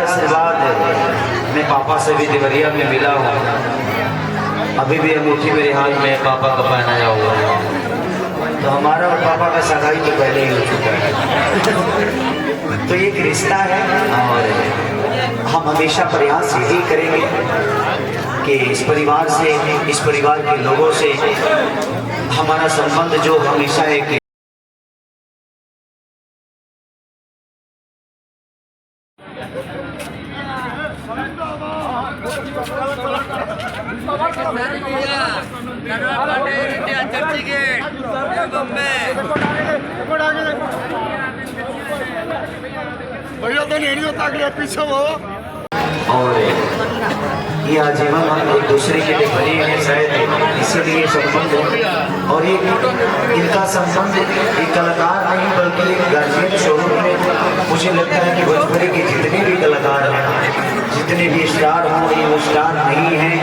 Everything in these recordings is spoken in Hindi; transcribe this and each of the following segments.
आशीर्वाद मैं पापा से भी देवरिया में मिला हूँ। अभी भी अंगूठी मेरे हाथ में पापा का पहनाया हुआ है। तो हमारा और पापा का सगाई तो पहले ही हो चुका है। तो एक रिश्ता है और हम हमेशा प्रयास यही करेंगे कि इस परिवार से, इस परिवार के लोगों से हमारा संबंध जो हमेशा है कि भैया तो नहीं होता अगले पीछे वो और ये आजीवन हम एक दूसरे के लिए बने हैं, शायद इसीलिए संबंध है। और एक इनका संबंध एक कलाकार नहीं बल्कि एक गार्जियन स्वरूप में मुझे लगता है कि भोजपुरी के जितने भी कलाकार हैं, जितने भी स्टार हों, ये वो स्टार नहीं हैं।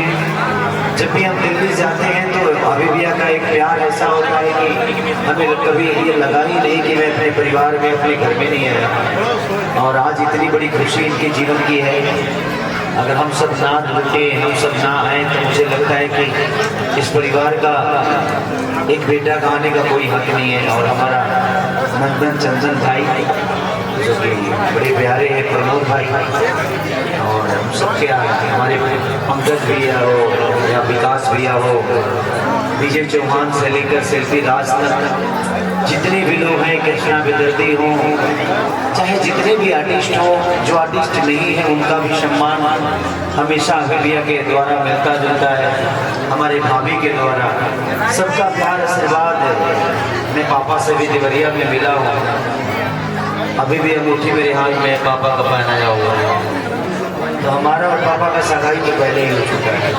जब भी हम दिल्ली जाते हैं तो अभी भैया का एक प्यार ऐसा होता है कि हमें कभी ये लगा ही नहीं कि मैं अपने परिवार में, अपने घर में नहीं आया। और आज इतनी बड़ी खुशी इनके जीवन की है। अगर हम सब ना रुके, हम सब ना आए तो मुझे लगता है कि इस परिवार का एक बेटा का आने का कोई हक नहीं है। और हमारा नंदन चंदन भाई जो कि बड़े प्यारे हैं, प्रमोद भाई, और हम सबके हमारे पंकज भैया हो या विकास भैया हो, विजय चौहान से लेकर सेल्फी राज तक जितने भी लोग हैं, कृष्णा विदर्दी हो, चाहे जितने भी आर्टिस्ट हो, जो आर्टिस्ट नहीं है उनका भी सम्मान हमेशा भैया के द्वारा मिलता जुलता है, हमारे भाभी के द्वारा। सबका प्यार आशीर्वाद मैं पापा से भी देवरिया में मिला हूँ। अभी भी अंगूठी मेरे हाथ में पापा का पहनाया हुआ है। तो हमारा और पापा का सगाई तो पहले ही हो चुका है।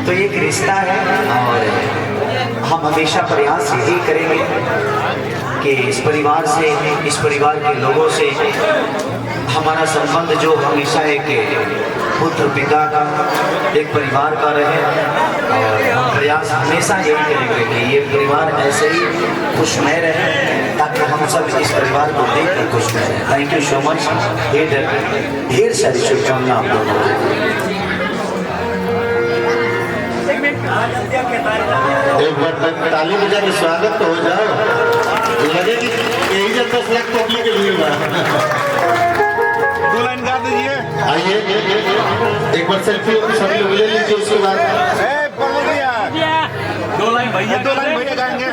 तो एक रिश्ता है और हम हमेशा प्रयास यही करेंगे कि इस परिवार से, इस परिवार के लोगों से हमारा संबंध जो हमेशा एक पुत्र पिता का, एक परिवार का रहे। और हम प्रयास हमेशा यही करेंगे कि ये परिवार ऐसे ही खुशमय रहे ताकि हम सब इस परिवार को देख कर खुश रहें। Thank you so much. ढेर सारी शुभकामना आप लोगों को। एक बार ताली बजा के स्वागत तो हो जाओ, लगे कि यही जब 10 लाख पब्लिक के लिए हुआ। 2 लाइन गा दीजिए। आइए एक बार सेल्फी सभी लोग ले लीजिए, उसके बाद 2 लाइन भैया गाएंगे।